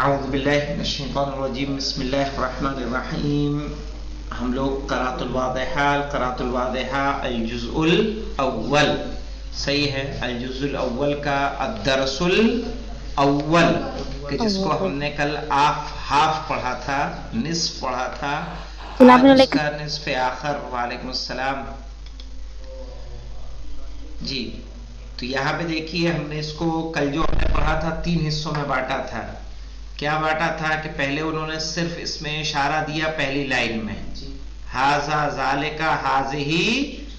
اعوذ باللہ من الشیطان الرجیم بسم اللہ الرحمن الرحیم. ہم لوگ قراءۃ الواضحہ الجزء الاول، صحیح ہے، الجزء الاول کا الدرس الاول، کہ جس کو ہم نے کل ہاف پڑھا تھا، نصف پڑھا تھا، آج اس کا نصف آخر. وعلیکم السلام. جی تو یہاں پہ دیکھیے ہم نے اس کو کل جو ہم نے پڑھا تھا 3 حصوں میں بانٹا تھا. کیا بانٹا تھا کہ پہلے انہوں نے صرف اس میں اشارہ دیا پہلی لائن میں، ہاذا ذالکا ہاذہی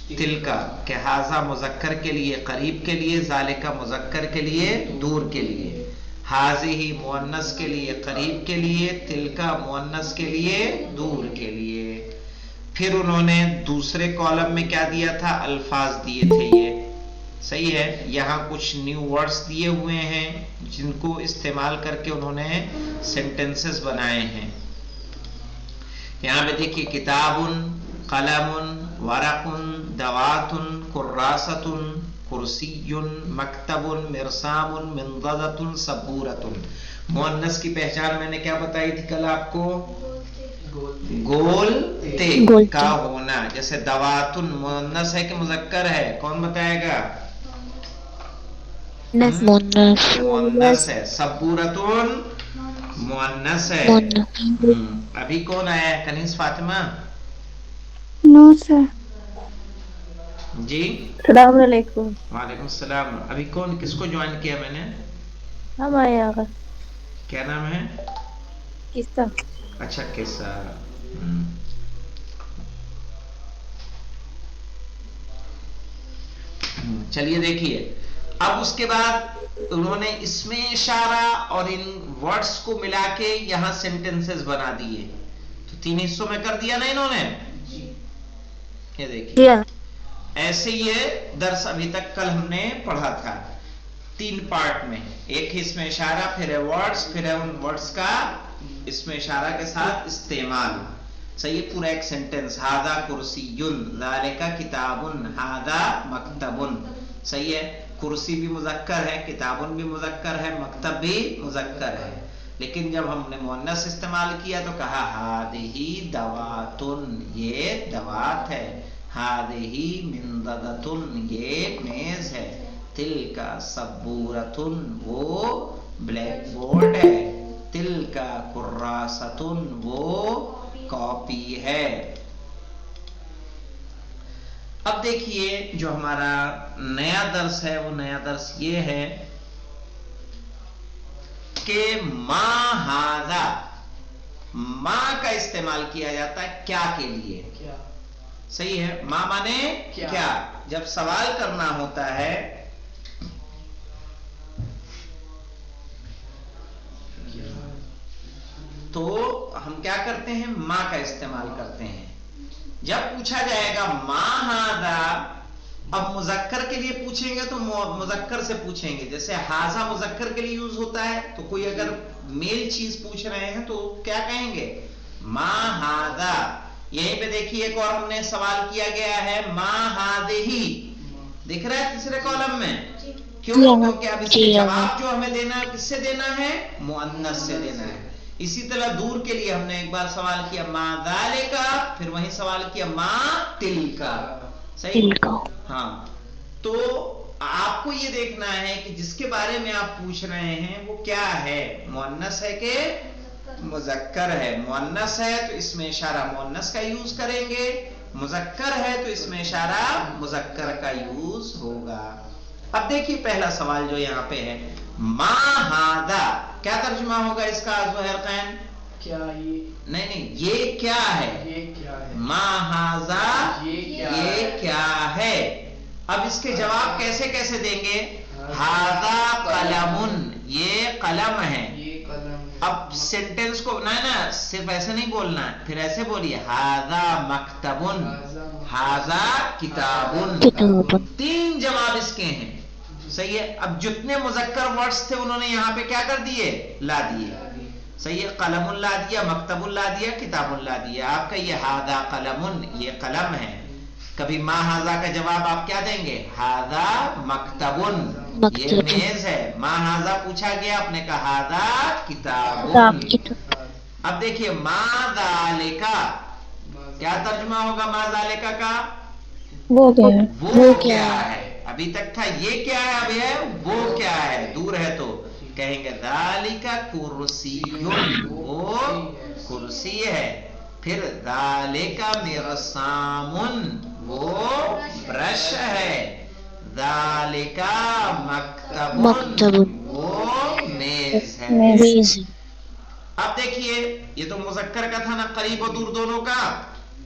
تلکا، کہ ہاذا مذکر کے لیے قریب کے لیے، ذالکا مذکر کے لیے دور کے لیے، ہاذہی مؤنث کے لیے قریب کے لیے، تلکا مؤنث کے لیے دور کے لیے. پھر انہوں نے دوسرے کالم میں کیا دیا تھا؟ الفاظ دیے تھے. یہ صحیح ہے، یہاں کچھ نیو ورڈز دیے ہوئے ہیں جن کو استعمال کر کے انہوں نے سینٹنسز بنائے ہیں. یہاں پہ دیکھیے کتاب، قلم، ورق، دوات، کراست، کرسی، مکتب، مرسام، منضدۃ، سبورۃ. مؤنث کی پہچان میں نے کیا بتائی تھی کل آپ کو؟ گولتے کا ہونا. جیسے دوات مؤنث ہے کہ مذکر ہے؟ کون بتائے گا؟ مؤنث ہے. سبورتون مؤنث ہے. ابھی کون آیا ہے؟ کنیز فاطمہ. نو سر. جی السلام علیکم. وعلیکم السلام. ابھی کون، کس کو جوائن کیا میں نے؟ ہم آئے آگا. کیا نام ہے؟ قصہ. اچھا قصہ. چلیے دیکھیے اب اس کے بعد انہوں نے اس میں اشارہ اور ان ورڈز کو ملا کے یہاں سینٹنسز بنا دیے. تو 3 حصوں میں کر دیا نا انہوں نے. یہ دیکھیے ایسے یہ درس ابھی تک کل ہم نے پڑھا تھا 3 پارٹ میں. ایک اس میں اشارہ، پھر ہے ورڈز، پھر ہے ان ورڈز کا اس میں اشارہ کے ساتھ استعمال. صحیح ہے، پورا ایک سینٹنس. ھذا کرسی، ذالک کتاب، ھذا مکتب. صحیح ہے، کرسی بھی مذکر ہے، کتاب بھی مذکر ہے، مکتب بھی مذکر ہے. لیکن جب ہم نے مؤنث استعمال کیا تو کہا ھذہ دوات، یہ دوات ہے. ھذہ منضدۃ، یہ میز ہے. تلک سبورۃ، وہ بلیک بورڈ ہے. تلک کراست، وہ کاپی ہے. اب دیکھیے جو ہمارا نیا درس ہے وہ نیا درس یہ ہے کہ ما ھذا، ما کا استعمال کیا جاتا ہے کیا کے لیے. صحیح ہے، ما مانے کیا. جب سوال کرنا ہوتا ہے تو ہم کیا کرتے ہیں؟ ما کا استعمال کرتے ہیں. جب پوچھا جائے گا ما ھذا، اب مذکر کے لیے پوچھیں گے تو مذکر سے پوچھیں گے. جیسے ھذا مذکر کے لیے یوز ہوتا ہے، تو کوئی اگر میل چیز پوچھ رہے ہیں تو کیا کہیں گے؟ ما ھذا. یہیں پہ دیکھیے ایک اور ہم نے سوال کیا گیا ہے، ما ھذہ. دیکھ رہا ہے تیسرے کالم میں. کیوں؟ کیونکہ اب اس کے جواب جو ہمیں دینا ہے کس سے دینا ہے؟ مؤنث سے دینا ہے. اسی طرح دور کے لیے ہم نے ایک بار سوال کیا ما ذالکا، پھر وہیں سوال کیا ما تلکا. صحیح. ہاں، تو آپ کو یہ دیکھنا ہے کہ جس کے بارے میں آپ پوچھ رہے ہیں وہ کیا ہے، مؤنث ہے کہ مذکر ہے. مؤنث ہے تو اس میں اشارہ مؤنث کا یوز کریں گے، مذکر ہے تو اس میں اشارہ مذکر کا یوز ہوگا. اب دیکھیے پہلا سوال جو یہاں پہ ہے، ما ھذا، کیا ترجمہ ہوگا اس کا؟ زہیر خان کیا یہ؟ نہیں، یہ کیا ہے. یہ کیا ہے؟ ما ھذا، یہ کیا ہے. اب اس کے جواب کیسے کیسے دیں گے؟ ھذا قلم، یہ قلم ہے. اب سینٹنس کو نا صرف ایسے نہیں بولنا ہے، پھر ایسے بولیے ھذا مکتب، ھذا کتاب. 3 جواب اس کے ہیں. صحیح ہے. اب جتنے مذکر ورڈز تھے انہوں نے یہاں پہ کیا کر دیے؟ لا دیے. صحیح ہے، قلم لا دیا، مکتب لا دیا، کتاب لا دیا. آپ کا یہ ھذا قلم، یہ قلم ہے. کبھی ما ہاذا کا جواب آپ کیا دیں گے؟ ہاذا مکتبن، یہ میز ہے. ما ہاذا پوچھا گیا، آپ نے کہا ہاذا کتابن. اب دیکھیے ما ذالکا کیا ترجمہ ہوگا؟ ما ذالکا کا وہ کیا ہے؟ وہ کیا ہے. ابھی تک تھا یہ کیا ہے، اب ہے وہ کیا ہے. دور ہے تو کہیں گے ذالکا کرسیٌ، وہ کرسی ہے. پھر ذالکا مرسامٌ، وہ برش ہے. ذالکا مکتبٌ، وہ میز ہے. اب دیکھیے یہ تو مذکر کا تھا نا، قریب و دور دونوں کا.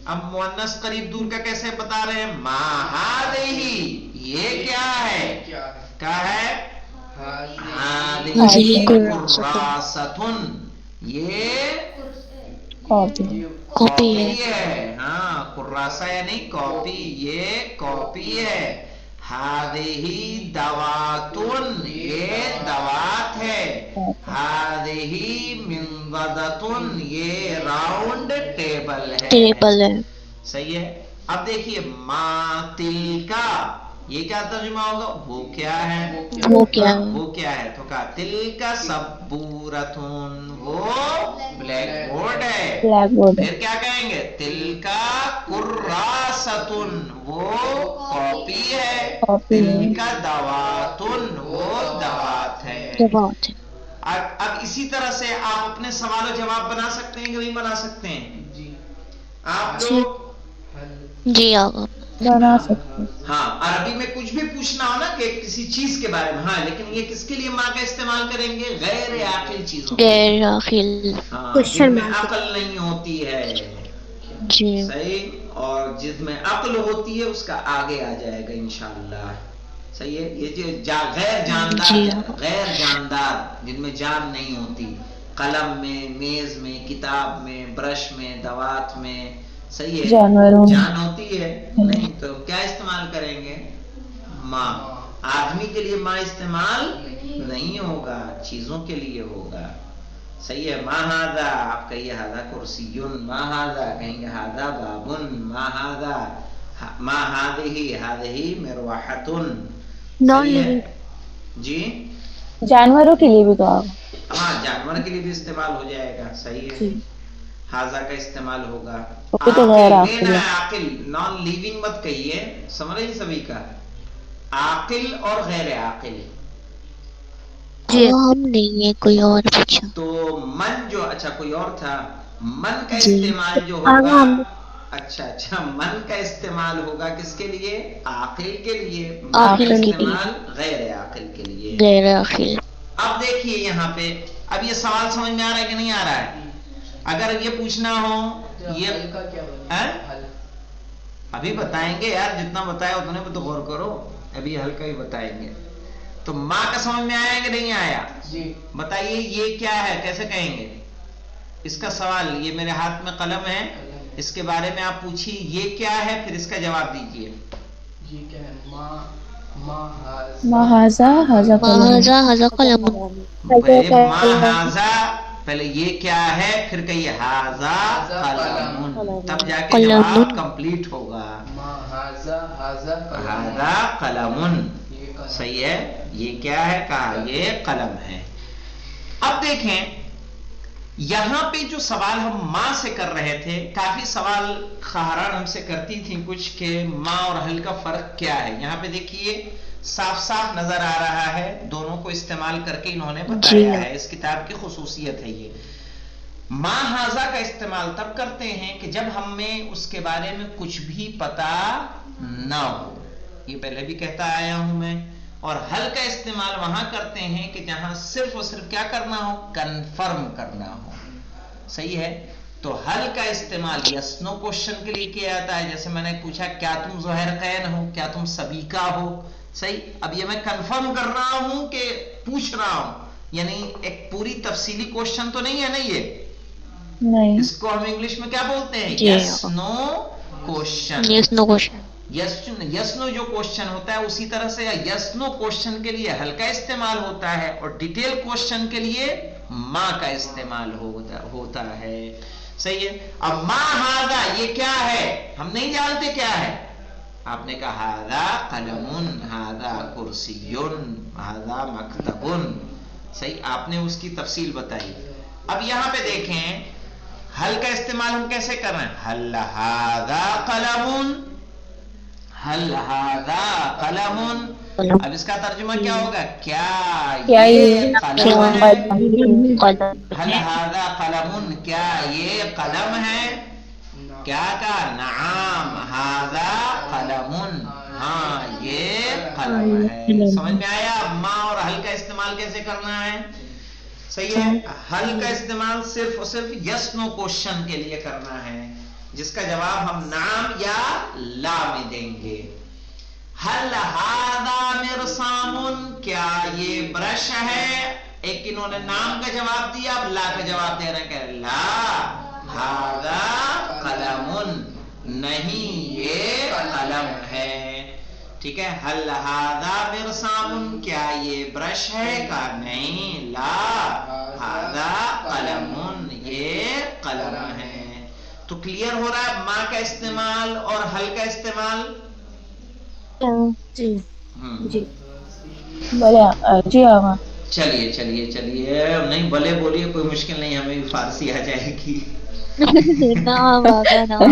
اب مؤنث قریب دور کا کیسے بتا رہے ہیں؟ ما ہذہ، یہ کیا ہے؟ کیا ہے؟ ہذہ کراستٌ، یہ کاپی ہے. ہاں کراسہ یعنی کاپی، یہ کاپی ہے. ہذہ دواتٌ، یہ دوات ہے. ہذہ منضدۃ، یہ راؤنڈ ٹیبل ہے. صحیح ہے. اب دیکھیے ما تلکا، یہ کیا ترجمہ ہوگا؟ وہ کیا ہے. وہ کیا ہے تو کہا تلکا سبورۃ، وہ بلیک بورڈ ہے. پھر کیا کہیں گے؟ تلکا کراستٌ، وہ کاپی ہے. تلکا دواتٌ، وہ دوات ہے. اب اسی طرح سے آپ اپنے سوال و جواب بنا سکتے ہیں کہ نہیں بنا سکتے ہیں؟ آپ لوگ جی آقا بنا سکتے. ہاں عربی میں کچھ بھی پوچھنا ہو نا کہ کسی چیز کے بارے میں، ہاں لیکن یہ کس کے لیے ماں کا استعمال کریں گے؟ غیر عاقل چیزوں کے لیے. غیر عاقل، ہاں جن میں عقل نہیں ہوتی ہے. جی صحیح. اور جس میں عقل ہوتی ہے اس کا آگے آ جائے گا انشاءاللہ. صحیح ہے. یہ جو غیر جاندار، غیر جاندار جن میں جان نہیں ہوتی، قلم میں، میز میں، کتاب میں، برش میں، دوات میں. صحیح ہے. جان ہوتی ہے نہیں تو کیا استعمال کریں گے؟ ماں. آدمی کے لیے ماں استعمال نہیں ہوگا، چیزوں کے لیے ہوگا. صحیح ہے. ما ہاذا آپ کہیے ہاذا کرسیٌ، ما ہاذا کہیں گے ہاذا بابٌ، ما ہاذا ما ہذہ مروحۃ. صحیح ہے. جی جانوروں کے لیے بھی تو آپ. ہاں جانور کے لیے بھی استعمال ہو جائے گا. صحیح ہے. ہاذا کا استعمال ہوگا. وہ تو غیر عاقل لینا ہے. ہے عاقل، نان لیونگ مت کہیے. سمجھ رہی سبھی کا؟ عاقل اور غیر عاقل. جی ہم نہیں ہے، کوئی اور پوچھا تو من جو، اچھا کوئی اور تھا. من کا جی استعمال جو ہوگا، اچھا من کا استعمال ہوگا کس کے لیے؟ عاقل کے لیے. من کا عاقل کے لیے، استعمال غیر عاقل کے لیے. غیر عاقل. اب دیکھیے یہاں پہ، اب یہ سوال سمجھ میں آ رہا ہے کہ نہیں آ رہا ہے؟ اگر یہ پوچھنا ہو یہ ابھی بتائیں گے یار، جتنا بتایا اتنے پہ تو غور کرو. ابھی ہلکا ہی بتائیں گے. تو ماں کا سمجھ میں آیا کہ نہیں آیا؟ بتائیے یہ کیا ہے، کیسے کہیں گے اس کا سوال؟ یہ میرے ہاتھ میں قلم ہے، اس کے بارے میں آپ پوچھیے یہ کیا ہے، پھر اس کا جواب دیجیے. ما ہاذا ہاذا قلم. پہلے ما ہاذا، پہلے یہ کیا ہے، پھر کہیے ہاذا قلم، تب جا کے جواب کمپلیٹ ہوگا. ہاذا قلم. صحیح ہے. یہ کیا ہے؟ کہا یہ قلم ہے. اب دیکھیں یہاں پہ جو سوال ہم ماں سے کر رہے تھے، کافی سوال خواہران ہم سے کرتی تھیں کچھ کہ ماں اور حل کا فرق کیا ہے. یہاں پہ دیکھیے صاف صاف نظر آ رہا ہے، دونوں کو استعمال کر کے انہوں نے بتایا ہے. اس کتاب کی خصوصیت ہے یہ. ما ہاذا کا استعمال تب کرتے ہیں کہ جب ہمیں اس کے بارے میں کچھ بھی پتا نہ ہو. یہ پہلے بھی کہتا آیا ہوں میں. اور حل کا استعمال وہاں کرتے ہیں کہ جہاں صرف اور صرف کیا کرنا ہو؟ کنفرم کرنا ہو. صحیح ہے. تو حل کا استعمال یس نو کوشچن کے لیے کیا جاتا ہے. جیسے میں نے پوچھا کیا تم زہیر قین ہو، کیا تم سبیکہ ہو. صحیح. اب یہ میں کنفرم کر رہا ہوں کہ پوچھ رہا ہوں، یعنی ایک پوری تفصیلی کوشچن تو نہیں ہے نا یہ. نہیں. اس کو ہم انگلش میں کیا بولتے ہیں؟ یس نو کوشچن. یس نو کوشچن. یس نو جو کوشچن ہوتا ہے اسی طرح سے یس نو کوشچن کے لیے حل کا استعمال ہوتا ہے، اور ڈیٹیل کوشچن کے لیے ماں کا استعمال ہوتا ہے. صحیح ہے. اب ما ہاذا یہ کیا ہے، ہم نہیں جانتے کیا ہے. आपने कहा हादा कलमुन, हादा कुर्सियुन, हादा मकतबुन, सही, आपने उसकी तफसील बताई। अब यहाँ पे देखें हल का इस्तेमाल हम कैसे कर रहे हैं, हल हादा कलमुन, हल हादा कलमुन। अब इसका तर्जुमा क्या होगा, क्या क्या ये ये कलम है, हल कलम हादा कलमुन, क्या ये कलम है, क्या का नाम, हादा कलमुन, हाँ ये कलम है। समझ में आया अब माँ और हल का इस्तेमाल कैसे करना है, सही है। हल का इस्तेमाल सिर्फ और सिर्फ यस नो क्वेश्चन के लिए करना है, जिसका जवाब हम नाम या ला में देंगे। हल हादा मिरसामुन, क्या ये ब्रश है, एक इन्होंने नाम का जवाब दिया, अब ला का जवाब दे रहे हैं, ला हादा कलमुन, नहीं ये कलम है, ठीक है। हल हादा मिरसामुन, क्या ये ब्रश है, का नहीं, ला हादा कलमुन, ये कलम है। तो क्लियर हो रहा है माँ का इस्तेमाल और हल का इस्तेमाल। जी जी बोले जी आगा। चलिए चलिए चलिए, नहीं भले बोलिए, कोई मुश्किल नहीं, हमें भी फारसी आ जाएगी। नाम आगा नाम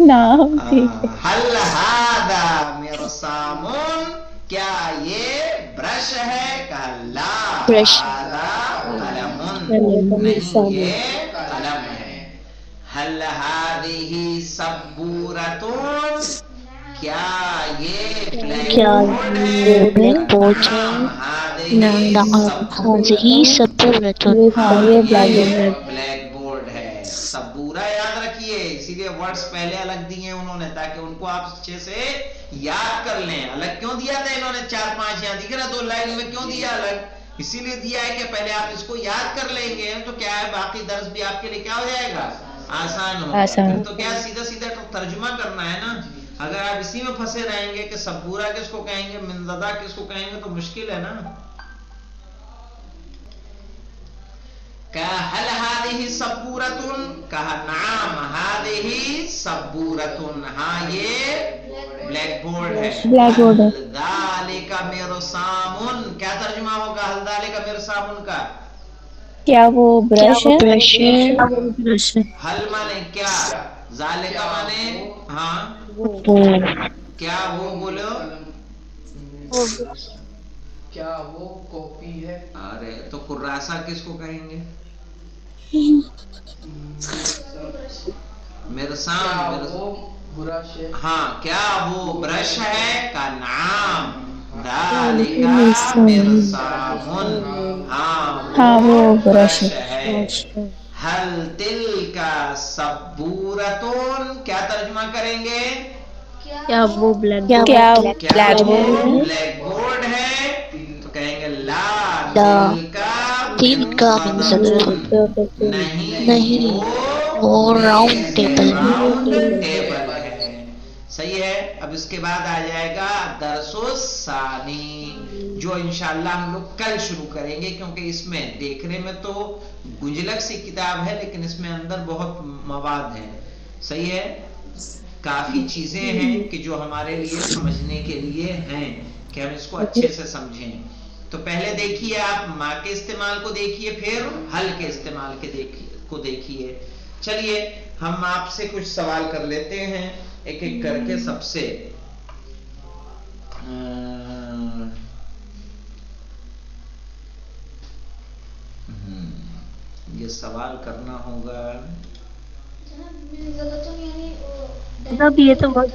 नाम ठीक है। हल हादा मिरसामुन, क्या ये ब्रश है, का ला ब्रश हादा कलमुन, नहीं ये कलम है। हल हादिही सबूरतुन, क्या ये क्या ब्लैक ये ब्लैक बोर्ड है, हाज़िही सबूरतुन, हाँ ये ब्लैक बोर्ड। ब्लैक बोर्ड है। सबूरा याद रखिए, इसीलिए वर्ड्स पहले अलग दिए उन्होंने, ताकि उनको आप अच्छे से याद कर लें। अलग क्यों दिया था इन्होंने, 4-5 यहाँ दिख रहा 2 लाइन में, क्यों दिया अलग, इसीलिए दिया है कि पहले आप इसको याद कर लेंगे तो क्या है, बाकी दर्स भी आपके लिए क्या हो जाएगा, आसान होगा। आसान। तो क्या सीधा सीधा तर्जुमा करना है ना। अगर आप इसी में फंसे रहेंगे कि सबूरा किसको कहेंगे, मिंजदा किसको कहेंगे, तो मुश्किल है ना। कहा हल हादिही सबूरतुन, कहा नाम हादिही सबूरतुन, हाँ ये ब्लैक बोर्ड है। ब्लैक बोर्ड है। हल्दालिका मिरसामुन, क्या तर्जुमा होगा हल्दालिका मिरसामुन का, क्या वो ब्रश है? ब्रश है, हल माने क्या, जालिका माने हाँ, वो क्या वो बोलो, क्या वो कॉपी है, अरे तो कुर्रासा किसको कहेंगे, मिरसाम, वो ब्रश है, हाँ क्या वो ब्रश है, का नाम दालिका मिरसामुन, हाँ वो ब्रश है। हल तिल का सबूरतुन, क्या तर्जुमा करेंगे, क्या वो ब्लैक क्या क्या ब्लैक वो बोर्ड है? ब्लैक बोर्ड है, तो कहेंगे ला ला तिल का मिनज़दतुन, नहीं नहीं वो राउंड टेबल है। राउंड टेबल है, सही है। अब इसके बाद आ जाएगा दरसो सानी, जो इंशाल्लाह हम लोग कल शुरू करेंगे, क्योंकि इसमें देखने में तो गुंजलक सी किताब है, लेकिन इसमें अंदर बहुत मवाद है, सही है। काफी चीजें हैं कि जो हमारे लिए समझने के लिए हैं, कि हम इसको अच्छे से समझें। तो पहले देखिए आप माँ के इस्तेमाल को देखिए, फिर हल के इस्तेमाल को देखिए। चलिए हम आपसे कुछ सवाल कर लेते हैं एक एक करके सबसे। ये सवाल करना होगा, मतलब ये तो बहुत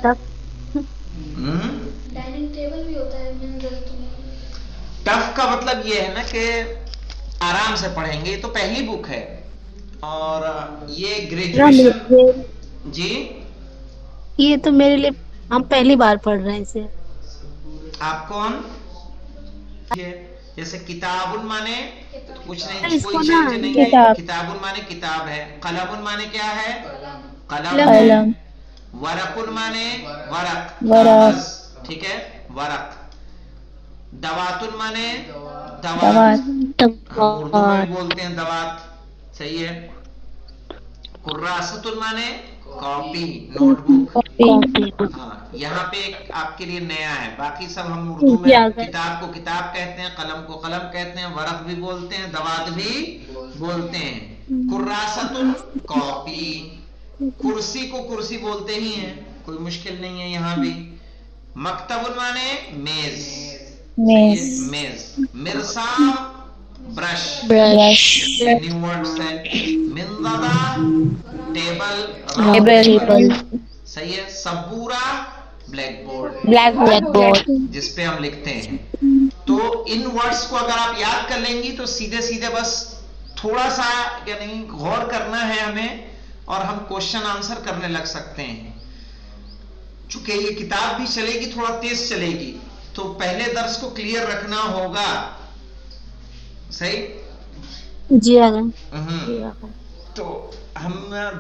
डाइनिंग टेबल भी होता है टफ का मतलब ये है ना कि आराम से पढ़ेंगे, तो पहली बुक है और ये ग्रेजुएशन जी, ये तो मेरे लिए हम पहली बार पढ़ रहे हैं इसे। आप कौन, जैसे किताबुन माने कुछ नहीं, इसको कोई ना चेंज नहीं किताब। है, किताबुन माने किताब है, कलमुन माने क्या है, कलम है, कलम। वरकुन माने वरक, वरक। कागज, ठीक है, वरक। दवातुन माने दवात। हम उर्दू में भी बोलते हैं दवात, सही है। कुर्रासतुन माने कॉपी नोटबुक। कॉपी। हाँ, यहाँ पे एक आपके लिए नया है, बाकी सब हम उर्दू में किताब को किताब कहते हैं, कलम को कलम कहते हैं, वरक भी बोलते हैं, दवात भी बोलते हैं। कुर्रासतुन कॉपी, कुर्सी को कुर्सी बोलते ही हैं, कोई मुश्किल नहीं है यहाँ भी। मकतबुन माने मेज, मेज। मिर्साम ब्रश, न्यू वर्ड्स है। मिंददा टेबल, सही है। सबूरा ब्लैक बोर्ड, जिसपे हम लिखते हैं। तो इन वर्ड्स को अगर आप याद कर लेंगी तो सीधे सीधे बस थोड़ा सा यानी गौर करना है हमें, और हम क्वेश्चन आंसर करने लग सकते हैं। चूंकि ये किताब भी चलेगी, थोड़ा तेज चलेगी, तो पहले दर्स को क्लियर रखना होगा। सही जी तो हम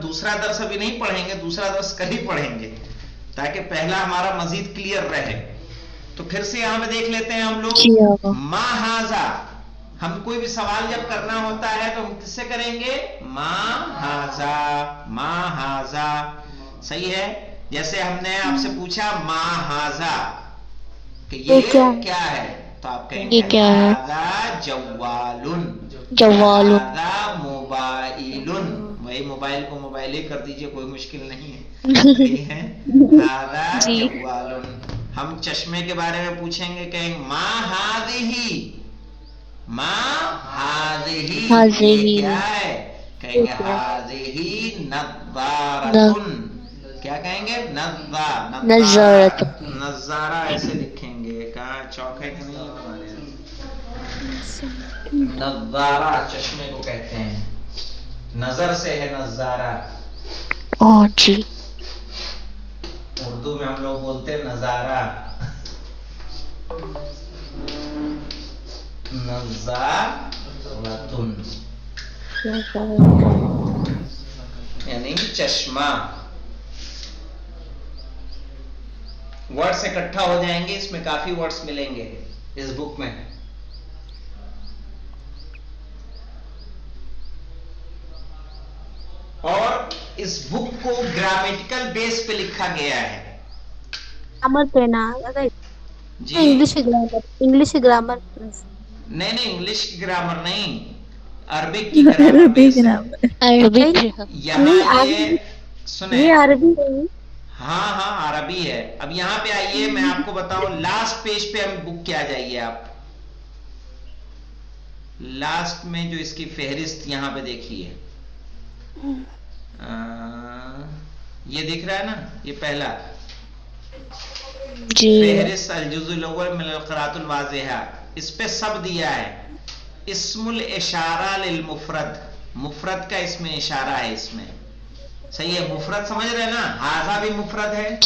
दूसरा दर्स अभी नहीं पढ़ेंगे, दूसरा दर्स कल ही पढ़ेंगे, ताकि पहला हमारा मजीद क्लियर रहे। तो फिर से यहां में देख लेते हैं हम लोग। माहाजा, हम कोई भी सवाल जब करना होता है तो हम किससे करेंगे? माहाजा, माहाजा। सही है। जैसे हमने आपसे पूछा माहाजा कि ये क्या है, तो आप कहेंगे हाजा जवालुन, हाजा मोबाइलुन। वही मोबाइल को मोबाइल ही कर दीजिए, कोई मुश्किल नहीं है। ठीक है, हाजा जवालुन। हम चश्मे के बारे में पूछेंगे, कहेंगे मा हादिही, मा हादिही क्या है? कहेंगे हादिही नज़ारतुन। क्या कहेंगे? नज़ारा ऐसे लिखेंगे। कहाँ चौक है कि नहीं हमारे? नज़ारा चश्मे को कहते हैं, नजर से है नज़ारा। जी। उर्दू में हम लोग बोलते हैं नज़ारा, नज़ारतुन यानी चश्मा। वर्ड्स इकट्ठा हो जाएंगे, इसमें काफी वर्ड्स मिलेंगे इस बुक में। और इस बुक को ग्रामेटिकल बेस पे लिखा गया है। ग्रामर पे ना जी, इंग्लिश ग्रामर, इंग्लिश ग्रामर नहीं नहीं, इंग्लिश की ग्रामर नहीं, अरबिक की ग्रामर बेस है। यहाँ ये सुने, ये अरबी है। हाँ हाँ अरबी है। अब यहाँ पे आइए, मैं आपको बताऊं, लास्ट पेज पे हम बुक के आ जाइए आप। लास्ट में जो इसकी फेहरिस्त यहाँ पे देखिए, ये दिख रहा है ना, ये पहला फेहरिस्त अल-जुज़ुल अव्वल मिनल क़िराअतुल वाज़िहा, इस पे सब दिया है। इस्मुल इशारा लिल मुफरद, मुफरद का इसमें इशारा है इसमें। सही है, मुफरद समझ रहे हैं ना? हाजा भी मुफरद है,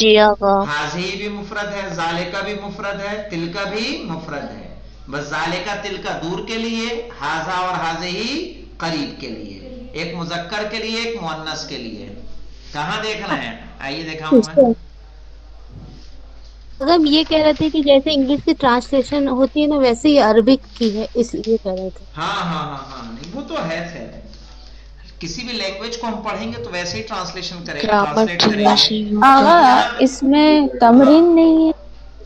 हाजी भी मुफरद है, जालिका भी मुफरद है, तिलका भी मुफरद है। बस जालिका तिलका दूर के लिए, हाजा और हाजे ही करीब के लिए, एक मुजक्कर के लिए, एक मुअन्नस के लिए। कहाँ देखना है? आइए दिखाऊं मैं। मतलब ये कह रहे थे कि जैसे इंग्लिश की ट्रांसलेशन होती है ना, वैसे ही अरबिक की है, इसलिए कह रहे थे। हाँ हाँ हाँ हाँ, नहीं वो तो है। किसी भी लैंग्वेज को हम पढ़ेंगे तो वैसे ही ट्रांसलेशन करेंगे, ट्रांसलेट करेंगे। इसमें तमरीन नहीं है?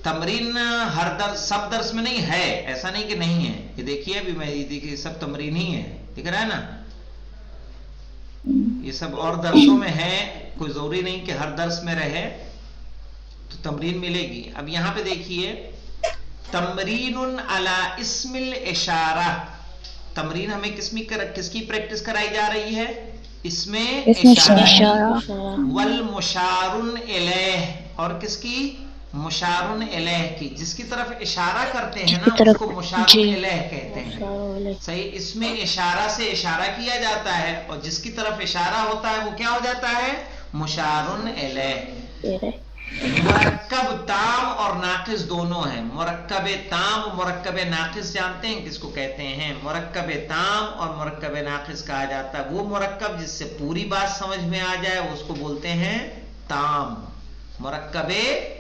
तमरीन हर दर्स, सब दर्स में नहीं है, ऐसा नहीं कि नहीं है। ये देखिए, अभी मैं ये देखिए, सब तमरीन ही है, दिख रहा है ना? ये सब और दर्सों में है, कोई जरूरी नहीं कि हर दर्स में रहे, तो तमरीन मिलेगी। अब यहाँ पे देखिए, तमरीनुन अला इस्मिल इशारा। तमरीन हमें किसकी प्रैक्टिस कराई जा रही है? इसमें इशारा। वल मुशारुन इलैह, और किसकी? मुशारुन इलैह की, जिसकी तरफ इशारा करते हैं ना, उसको मुशारुन इलैह कहते हैं। सही, इसमें इशारा से इशारा किया जाता है, और जिसकी तरफ इशारा होता है वो क्या हो जाता है? मुशारुन इलैह। मुरक्कब ताम और नाकिस दोनों हैं। मुरक्कब ताम और मुरक्कब नाकिस जानते हैं किसको कहते हैं? मुरक्कब ताम और मुरक्कब नाकिस कहा जाता है वो मुरक्कब जिससे पूरी बात समझ में आ जाए, उसको बोलते हैं ताम। मुरक्कब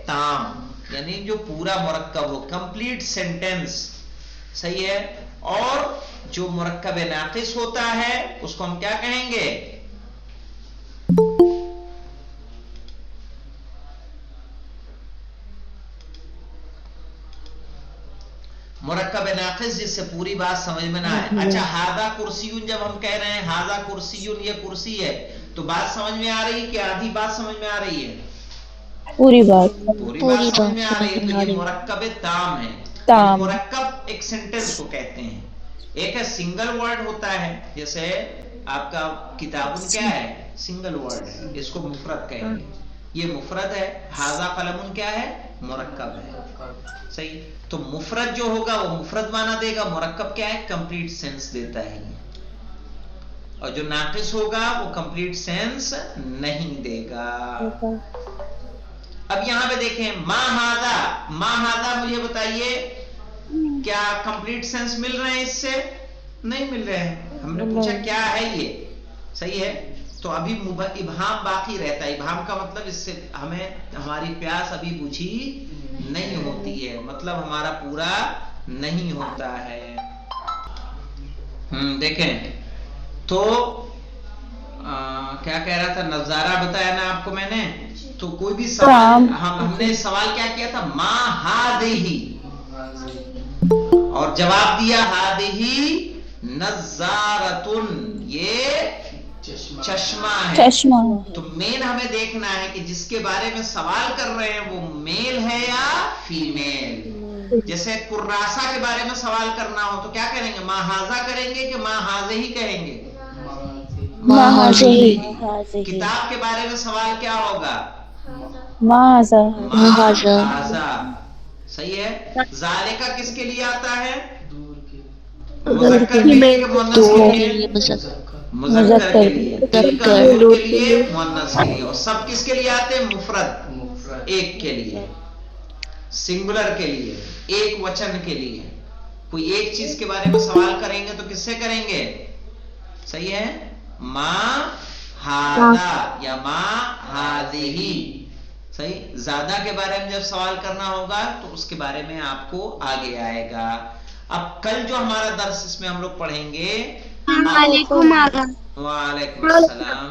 ताम यानी जो पूरा मुरक्कब हो, कंप्लीट सेंटेंस। सही है। और जो मुरक्कब नाकिस होता है उसको हम क्या कहेंगे? नाकिस जिससे पूरी बात समझ में ना आए। अच्छा, हादा कुर्सियुन जब हम कह रहे हैं हादा कुर्सियुन ये कुर्सी है, तो बात समझ में आ रही है कि आधी बात समझ में आ रही है? पूरी बात। पूरी बात समझ में आ रही है। तो ये मुरक्कब ताम है। ताम। मुरक्कब एक सेंटेंस को कहते हैं। एक है सिंगल वर्ड होता है, जैसे आपका किताबुन क्या है, सिंगल वर्ड है, इसको मुफरद कहेंगे, ये मुफरद है। हाजा कलमुन क्या है, मुरक्कब है। सही। तो मुफरद जो होगा वो मुफरद माना देगा, मुरक्कब क्या है, कंप्लीट सेंस देता है। और जो नाकिस होगा वो कंप्लीट सेंस नहीं देगा। अब यहां पे देखें मा हादा, मुझे बताइए क्या कंप्लीट सेंस मिल रहे हैं इससे? नहीं मिल रहे हैं। हमने पूछा क्या है ये, सही है। तो अभी इबहाम बाकी रहता है। इबहाम का मतलब इससे हमें हमारी प्यास अभी बुझी नहीं होती है, मतलब हमारा पूरा नहीं होता है। देखें तो क्या कह रहा था, नजारा बताया ना आपको मैंने। तो कोई भी सवाल हमने सवाल क्या किया था, मा हादिही, और जवाब दिया हादिही नज़ारतुन, ये चश्मा है। चश्मा। तो मेन हमें देखना है कि जिसके बारे में सवाल कर रहे हैं वो मेल है या फीमेल। जैसे कुर्रासा के बारे में सवाल करना हो तो क्या करेंगे, माहाजा करेंगे कि माहाजे ही कहेंगे? महाजे। किताब के बारे में सवाल क्या होगा, महाजा। महाजा। सही है। जालिका किसके लिए आता है, मुज़क्कर के लिए, मुअन्नस के लिए, मुज़क्कर के लिए, तिल्का नून के लिए, मुअन्नस के लिए। और सब किसके लिए आते हैं, मुफरद, एक के लिए, सिंगुलर के लिए, एक वचन के लिए। कोई एक चीज के बारे में सवाल करेंगे तो किससे करेंगे, सही है, मा हादा या मा हादिही। सही। ज्यादा के बारे में जब सवाल करना होगा तो उसके बारे में आपको आगे आएगा। अब कल जो हमारा दर्स इसमें हम लोग पढ़ेंगे, वालेकुम आगा। वालेकुम अस्सलाम।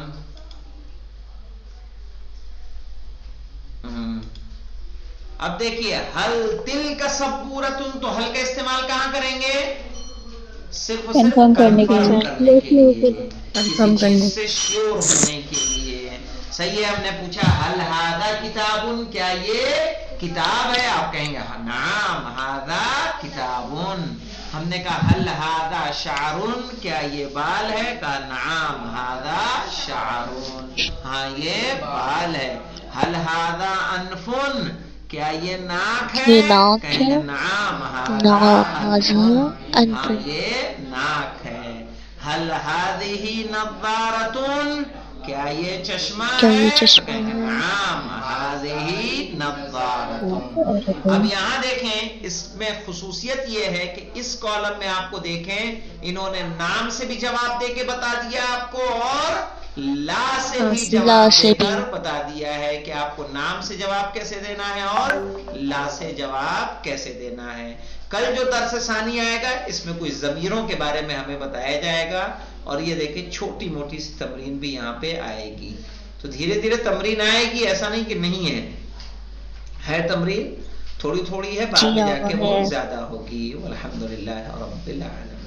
अब देखिए हल तिल का सबूरतुन, तो हल का इस्तेमाल कहां करेंगे, सिर्फ कंफर्म करने के लिए, कंफर्म करने से श्योर होने के लिए। सही है। हमने पूछा हल हादा किताबुन, क्या ये किताब है? आप कहेंगे नाम हादा किताबुन। हमने कहा हल हादा शारुन, क्या ये बाल है? कहा नाम हादा शारुन, हाँ ये बाल है। हल हादा अनफुन, क्या ये नाक है? कहेंगे नाम हादा अनफुन, हाँ ये नाक है। हल हादिही नज़ारतुन, क्या ये चश्मा है? कहेंगे नाम हादिही नज़ारतुन। अब यहाँ देखें, इसमें खुसूसियत ये है कि इस कॉलम में आपको देखें, इन्होंने नाम से भी जवाब देके बता दिया आपको, और ला से भी जवाब देकर बता दिया है कि आपको नाम से जवाब कैसे देना है और ला से जवाब कैसे देना है। कल जो दर्स सानी आएगा इसमें कुछ ज़मीरों के बारे में हमें बताया जाएगा, और ये देखिए छोटी मोटी सी तमरीन भी यहाँ पे आएगी। तो धीरे धीरे तमरीन आएगी, ऐसा नहीं कि नहीं है तमरीन, थोड़ी थोड़ी है, बाद में जाके बहुत ज्यादा होगी। अल्हम्दुलिल्लाह रब्बिल आलमीन।